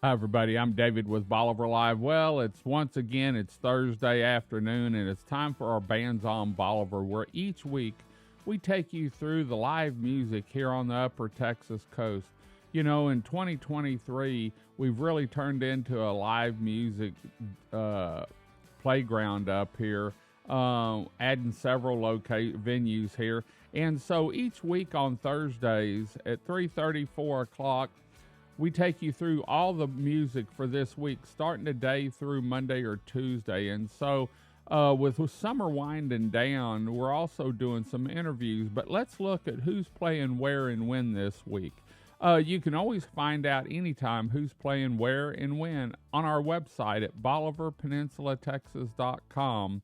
Hi, everybody. I'm David with Bolivar Live. Well, it's Thursday afternoon, and it's time for our Bands On Bolivar, where each week we take you through the live music here on the upper Texas coast. You know, in 2023, we've really turned into a live music playground up here, adding several venues here. And so each week on Thursdays at 3:30, 4 o'clock, we take you through all the music for this week, starting today through Monday or Tuesday. And so, with summer winding down, we're also doing some interviews. But let's look at who's playing where and when this week. You can always find out anytime who's playing where and when on our website at BolivarPeninsulaTexas.com.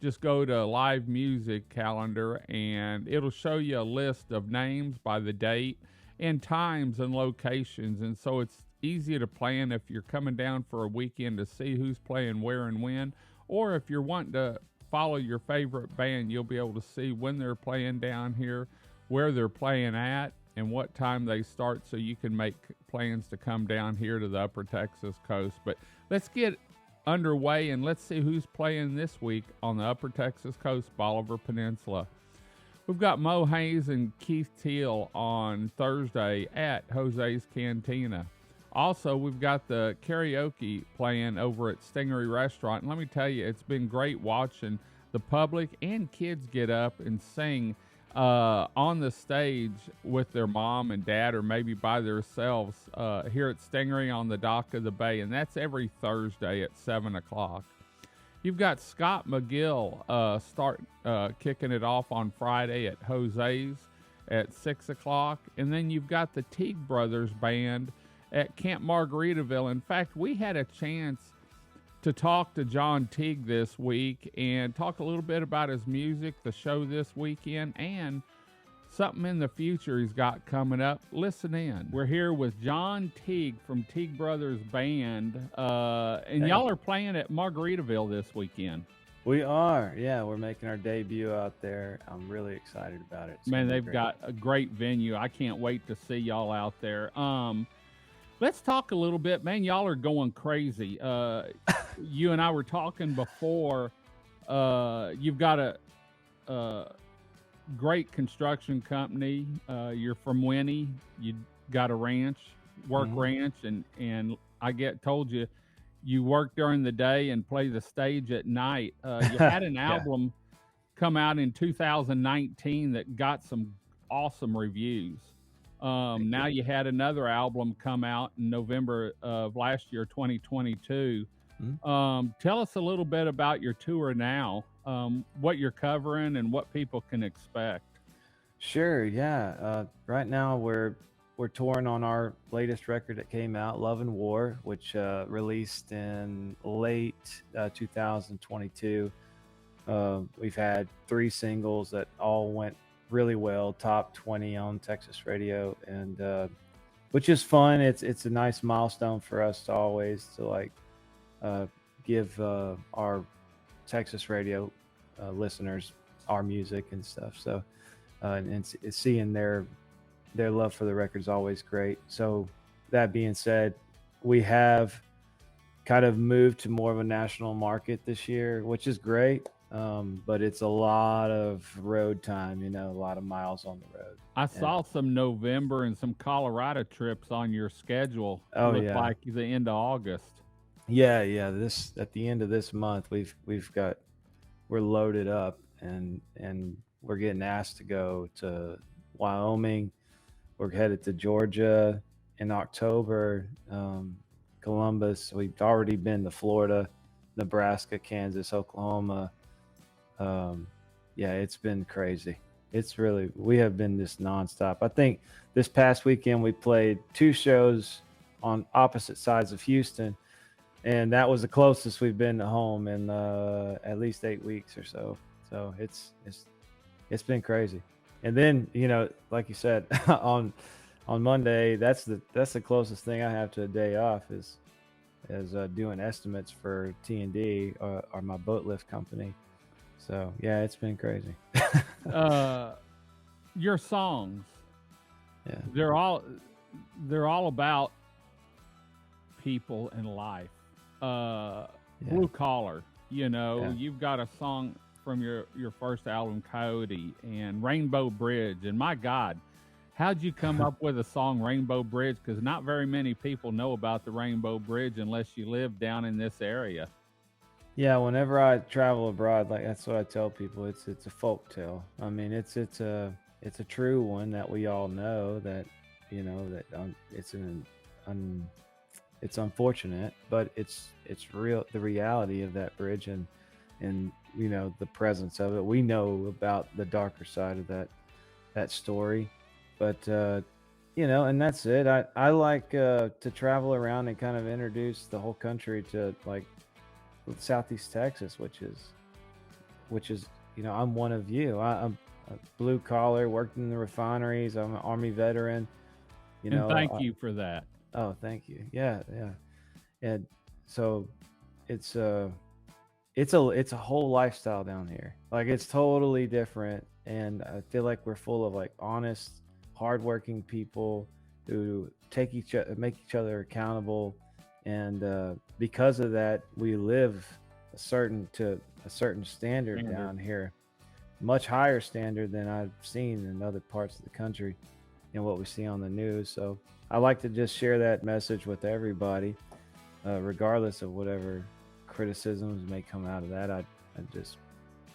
Just go to live music calendar, and it'll show you a list of names by the date and times and locations. And so it's easy to plan if you're coming down for a weekend to see who's playing where and when, or if you're wanting to follow your favorite band, you'll be able to see when they're playing down here, where they're playing at, and what time they start, so you can make plans to come down here to the upper Texas coast. But let's get underway and let's see who's playing this week on the upper Texas coast, Bolivar Peninsula. We've got Mo Hayes and Keith Teal on Thursday at Jose's Cantina. Also, we've got the karaoke playing over at Stingery Restaurant. And let me tell you, it's been great watching the public and kids get up and sing on the stage with their mom and dad, or maybe by themselves here at Stingery on the dock of the bay. And that's every Thursday at 7 o'clock. You've got Scott McGill kicking it off on Friday at Jose's at 6 o'clock. And then you've got the Teague Brothers Band at Camp Margaritaville. In fact, we had a chance to talk to John Teague this week and talk a little bit about his music, the show this weekend, and something in the future he's got coming up. Listen in. We're here with John Teague from Teague Brothers Band, and y'all are playing at Margaritaville this weekend. We are, yeah. We're making our debut out there. I'm really excited about it. Man, they've got a great venue. I can't wait to see y'all out there. Let's talk a little bit, man. Y'all are going crazy. You and I were talking before. You've got a great construction company. You're from Winnie. You got a ranch, ranch, and I told you work during the day and play the stage at night. You had an album come out in 2019 that got some awesome reviews. Now you had another album come out in November of last year, 2022. Tell us a little bit about your tour now, what you're covering and what people can expect. Sure, yeah. Right now we're touring on our latest record that came out, Love and War, which released in late 2022. We've had 3 singles that all went really well, top 20 on Texas radio, and which is fun. It's a nice milestone for us to always give our Texas radio listeners our music and stuff. So and seeing their love for the record is always great. So that being said, we have kind of moved to more of a national market this year, which is great. But it's a lot of road time, a lot of miles on the road. I saw some November and some Colorado trips on your schedule. Oh, Looked like the end of August. Yeah. This at the end of this month, we're loaded up, and we're getting asked to go to Wyoming. We're headed to Georgia in October, Columbus. We've already been to Florida, Nebraska, Kansas, Oklahoma. It's been crazy. We have been just nonstop. I think this past weekend we played 2 shows on opposite sides of Houston, and that was the closest we've been to home in at least 8 weeks or so. So it's been crazy. And then, like you said, on Monday, that's the closest thing I have to a day off is doing estimates for T&D or my boat lift company. So yeah, it's been crazy. Your songs, they're all about people in life. Yeah. Blue collar, Yeah. you've got a song from your first album, Coyote, and Rainbow Bridge. And my God, how'd you come up with a song, Rainbow Bridge? Because not very many people know about the Rainbow Bridge unless you live down in this area. Yeah, whenever I travel abroad, like that's what I tell people. It's a folk tale. I mean, it's a true one that we all know that that un, it's unfortunate, but it's real. The reality of that bridge and the presence of it. We know about the darker side of that story, but and that's it. I like to travel around and kind of introduce the whole country to like Southeast Texas, which is I'm one of you. I'm a blue collar, worked in the refineries. I'm an Army veteran. And thank you for that. Oh, thank you. Yeah, yeah. And so it's it's a whole lifestyle down here. Like it's totally different, and I feel like we're full of like honest, hardworking people who make each other accountable, and because of that, we live a certain standard down here, much higher standard than I've seen in other parts of the country and what we see on the news. So I like to just share that message with everybody, regardless of whatever criticisms may come out of that.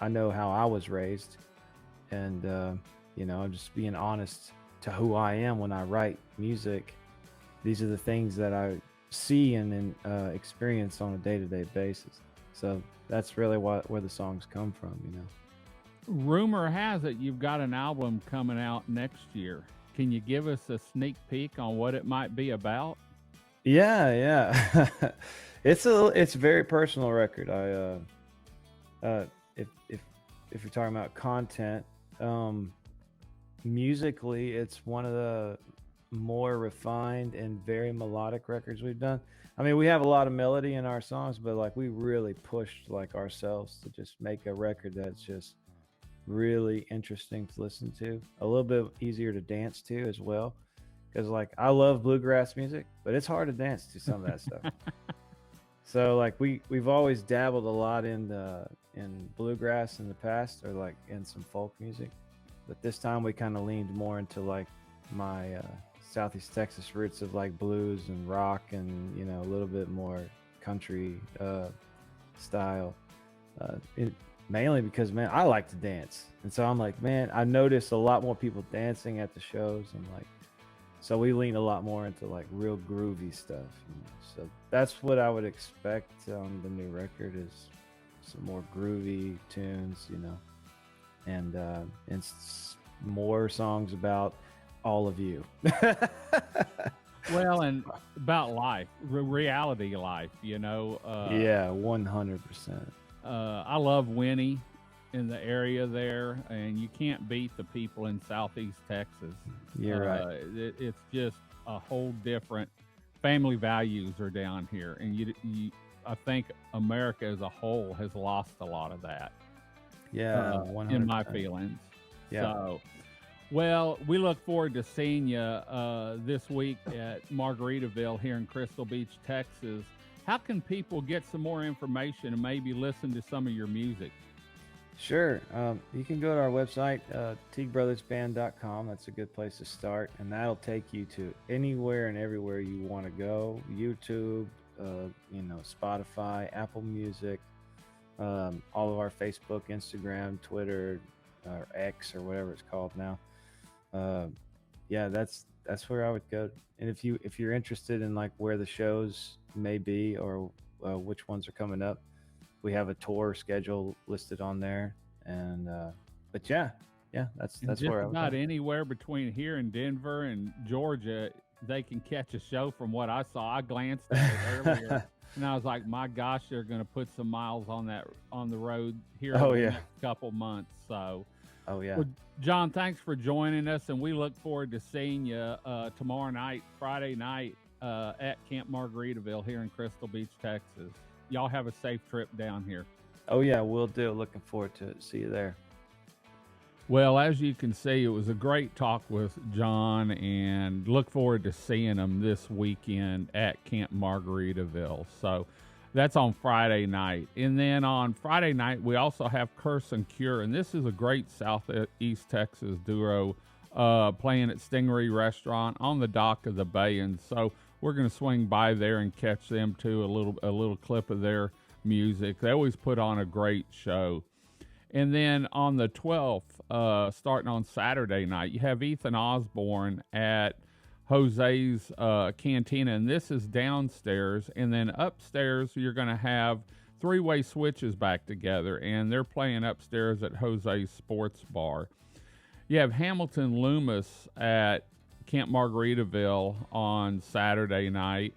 I know how I was raised, and I'm just being honest to who I am when I write music. These are the things that I see and experience on a day-to-day basis. So that's really where the songs come from. Rumor has it you've got an album coming out next year. Can you give us a sneak peek on what it might be about? Yeah. It's a very personal record. If you're talking about content, musically, it's one of the more refined and very melodic records we've done. I mean, we have a lot of melody in our songs, but like we really pushed like ourselves to just make a record that's just really interesting to listen to, a little bit easier to dance to as well. Because like I love bluegrass music, but it's hard to dance to some of that stuff. So like we've always dabbled a lot in bluegrass in the past, or like in some folk music, but this time we kind of leaned more into like my Southeast Texas roots of like blues and rock, and a little bit more country style. Mainly because, man, I like to dance, and so I'm like, man, I noticed a lot more people dancing at the shows, and like, so we lean a lot more into like real groovy stuff. So that's what I would expect on the new record, is some more groovy tunes, and more songs about all of you. Well, and about life, reality life, Yeah, 100%. I love Winnie in the area there, and you can't beat the people in Southeast Texas. You're right. It's just a whole different family values are down here, and I think America as a whole has lost a lot of that. Yeah, 100%. In my feelings. Yeah. So, well, we look forward to seeing you this week at Margaritaville here in Crystal Beach, Texas. How can people get some more information and maybe listen to some of your music? Sure. You can go to our website, teaguebrothersband.com. That's a good place to start, and that'll take you to anywhere and everywhere you want to go. YouTube, Spotify, Apple Music, all of our Facebook, Instagram, Twitter, or X, or whatever it's called now. Yeah, that's where I would go. And if you're interested in like where the shows may be, or which ones are coming up, we have a tour schedule listed on there. And but yeah, that's just where I would about go. anywhere between here and Denver and Georgia, they can catch a show. From what I saw, I glanced at it earlier, and I was like, my gosh, they're going to put some miles on the road here in the next couple months. So. Oh, yeah. Well, John, thanks for joining us, and we look forward to seeing you tomorrow night, Friday night, at Camp Margaritaville here in Crystal Beach, Texas. Y'all have a safe trip down here. Oh, yeah, we'll do. Looking forward to it. See you there. Well, as you can see, it was a great talk with John, and look forward to seeing him this weekend at Camp Margaritaville. So that's on Friday night. And then on Friday night, we also have Curse and Cure, and this is a great Southeast Texas duo playing at Stingery Restaurant on the dock of the bay. And so we're going to swing by there and catch them too, a little clip of their music. They always put on a great show. And then on the 12th, starting on Saturday night, you have Ethan Osborne at Jose's Cantina, and this is downstairs. And then upstairs, you're going to have three-way switches back together, and they're playing upstairs at Jose's Sports Bar. You have Hamilton Loomis at Camp Margaritaville on Saturday night.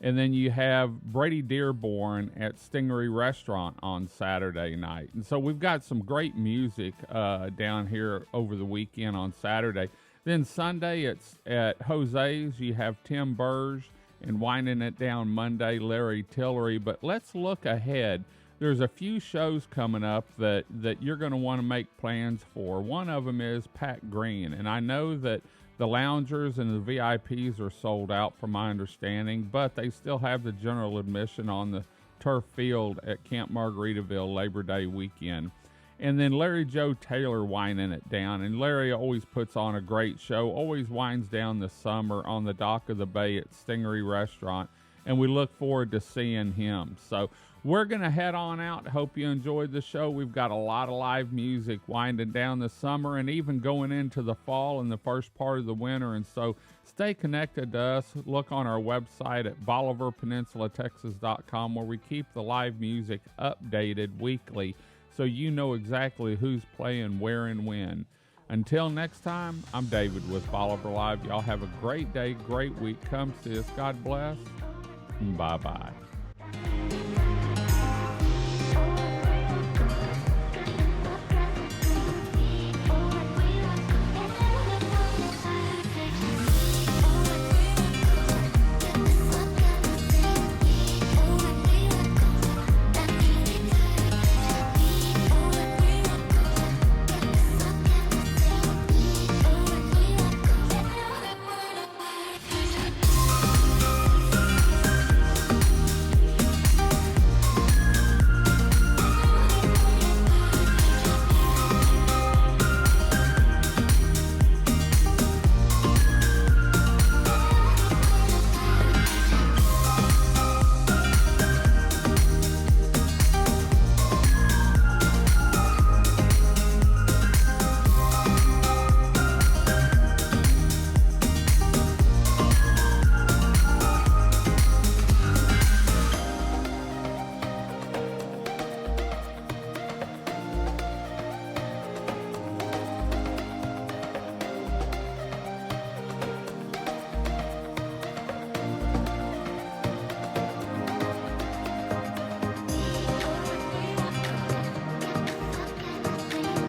And then you have Brady Dearborn at Stingery Restaurant on Saturday night. And so we've got some great music down here over the weekend on Saturday. Then Sunday it's at Jose's. You have Tim Burge, and winding it down Monday, Larry Tillery. But let's look ahead. There's a few shows coming up that you're going to want to make plans for. One of them is Pat Green. And I know that the loungers and the VIPs are sold out from my understanding, but they still have the general admission on the turf field at Camp Margaritaville Labor Day weekend. And then Larry Joe Taylor winding it down. And Larry always puts on a great show, always winds down the summer on the dock of the bay at Stingery Restaurant. And we look forward to seeing him. So we're going to head on out. Hope you enjoyed the show. We've got a lot of live music winding down the summer and even going into the fall and the first part of the winter. And so stay connected to us. Look on our website at BolivarPeninsulaTexas.com, where we keep the live music updated weekly so you know exactly who's playing where and when. Until next time, I'm David with Bolivar Live. Y'all have a great day, great week. Come see us. God bless. Bye-bye.